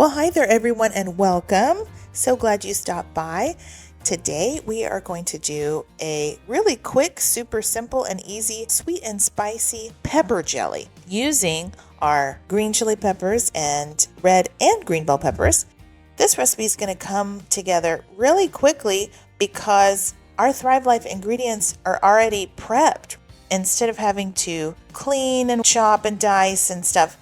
Well, hi there, everyone, and welcome. So glad you stopped by. Today, we are going to do a really quick, super simple, and easy sweet and spicy pepper jelly using our green chili peppers and red and green bell peppers. This recipe is going to come together really quickly because our Thrive Life ingredients are already prepped. Instead of having to clean and chop and dice and stuff,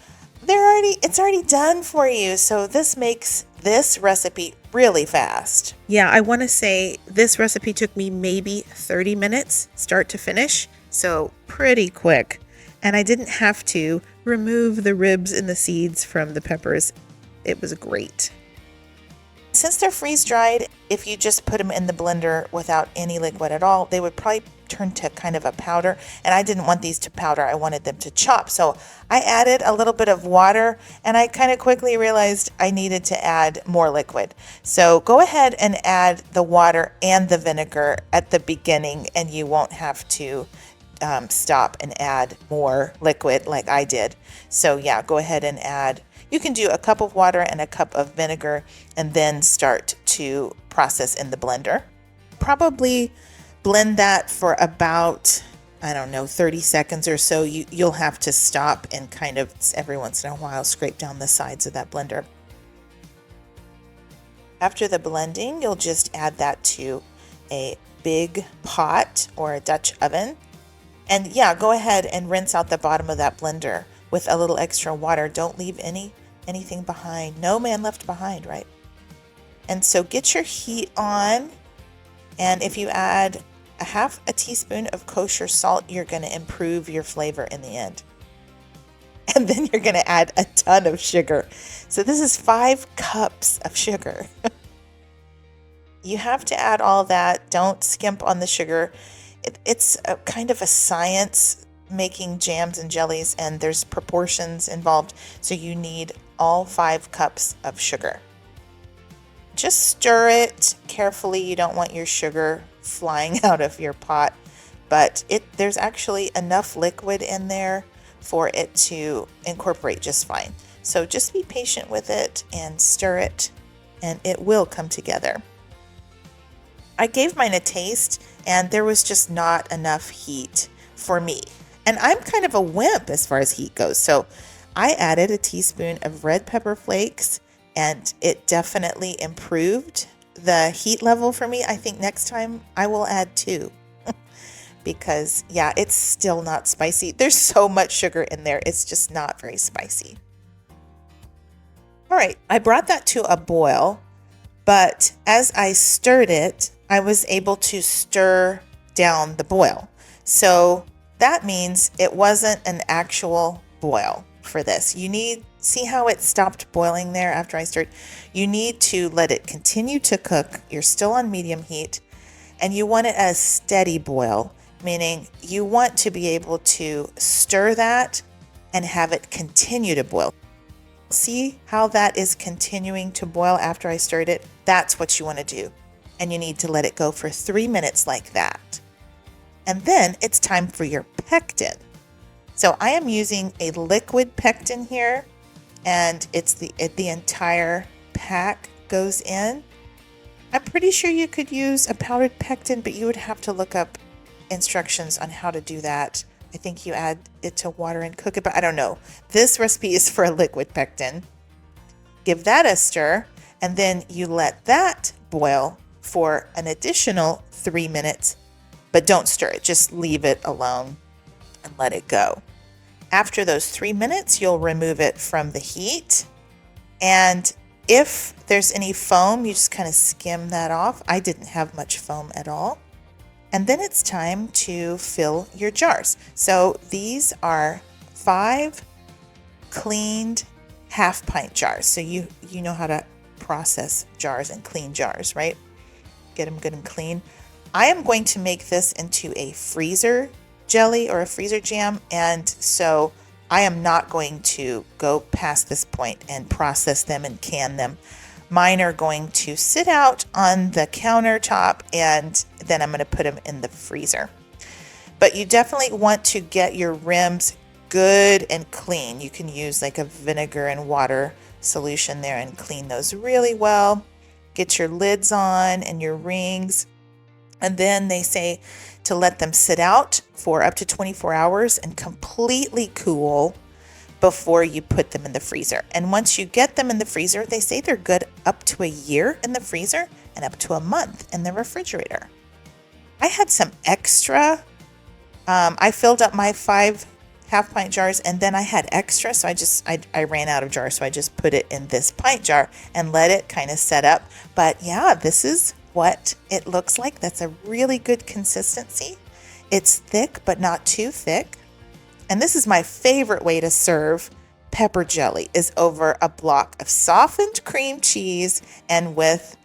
it's already done for you. So this makes this recipe really fast. Yeah, I want to say this recipe took me maybe 30 minutes start to finish, so pretty quick. And I didn't have to remove the ribs and the seeds from the peppers. It was great. Since they're freeze dried, if you just put them in the blender without any liquid at all, they would probably turn to kind of a powder, and I didn't want these to powder. I wanted them to chop. So I added a little bit of water, and I kind of quickly realized I needed to add more liquid. So go ahead and add the water and the vinegar at the beginning, and you won't have to stop and add more liquid like I did. So yeah, go ahead and add. You can do a cup of water and a cup of vinegar and then start to process in the blender. Probably blend that for about, 30 seconds or so. You'll have to stop and kind of every once in a while scrape down the sides of that blender. After the blending, you'll just add that to a big pot or a Dutch oven. And yeah, go ahead and rinse out the bottom of that blender with a little extra water. Don't leave anything behind. No man left behind, right? And so get your heat on. And if you add a half a teaspoon of kosher salt, you're going to improve your flavor in the end. And then you're going to add a ton of sugar. So this is 5 cups of sugar. You have to add all that. Don't skimp on the sugar. It's a kind of a science making jams and jellies, and there's proportions involved. So you need all 5 cups of sugar. Just stir it carefully. You don't want your sugar flying out of your pot, but there's actually enough liquid in there for it to incorporate just fine. So just be patient with it and stir it, and it will come together. I gave mine a taste, and there was just not enough heat for me. And I'm kind of a wimp as far as heat goes. So I added a teaspoon of red pepper flakes, and it definitely improved the heat level for me. I think next time I will add 2 because yeah, it's still not spicy. There's so much sugar in there. It's just not very spicy. All right, I brought that to a boil, but as I stirred it, I was able to stir down the boil. So that means it wasn't an actual boil for this. See how it stopped boiling there after I stirred? You need to let it continue to cook. You're still on medium heat, and you want it a steady boil, meaning you want to be able to stir that and have it continue to boil. See how that is continuing to boil after I stirred it? That's what you want to do. And you need to let it go for 3 minutes like that. And then it's time for your pectin. So I am using a liquid pectin here, and it's the entire pack goes in. I'm pretty sure you could use a powdered pectin, but you would have to look up instructions on how to do that. I think you add it to water and cook it, but I don't know. This recipe is for a liquid pectin. Give that a stir, and then you let that boil for an additional 3 minutes, but don't stir it. Just leave it alone and let it go. After those 3 minutes, you'll remove it from the heat. And if there's any foam, you just kind of skim that off. I didn't have much foam at all. And then it's time to fill your jars. So these are 5 cleaned half-pint jars. So you know how to process jars and clean jars, right? Get them good and clean. I am going to make this into a freezer jelly or a freezer jam, and so I am not going to go past this point and process them and can them. Mine are going to sit out on the countertop, and then I'm going to put them in the freezer. But you definitely want to get your rims good and clean. You can use like a vinegar and water solution there and clean those really well. Get your lids on and your rings. And then they say to let them sit out for up to 24 hours and completely cool before you put them in the freezer. And once you get them in the freezer, they say they're good up to a year in the freezer and up to a month in the refrigerator. I had some extra. I filled up my 5 half-pint jars, and then I had extra, so I ran out of jars, so I just put it in this pint jar and let it kind of set up. But yeah, this is what it looks like. That's a really good consistency. It's thick, but not too thick. And this is my favorite way to serve pepper jelly, is over a block of softened cream cheese and with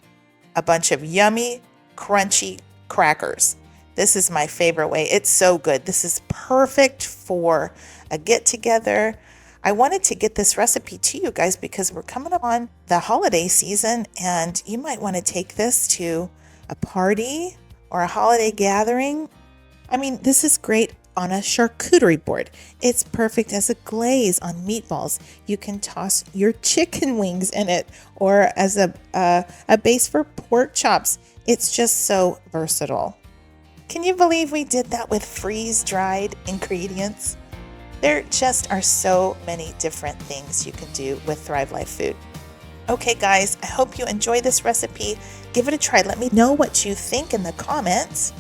a bunch of yummy, crunchy crackers. This is my favorite way. It's so good. This is perfect for a get-together. I wanted to get this recipe to you guys because we're coming up on the holiday season, and you might want to take this to a party or a holiday gathering. I mean, this is great on a charcuterie board. It's perfect as a glaze on meatballs. You can toss your chicken wings in it, or as a base for pork chops. It's just so versatile. Can you believe we did that with freeze-dried ingredients? There just are so many different things you can do with Thrive Life food. Okay guys, I hope you enjoy this recipe. Give it a try. Let me know what you think in the comments.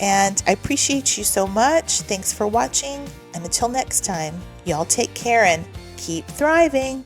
And I appreciate you so much. Thanks for watching. And until next time, y'all take care and keep thriving.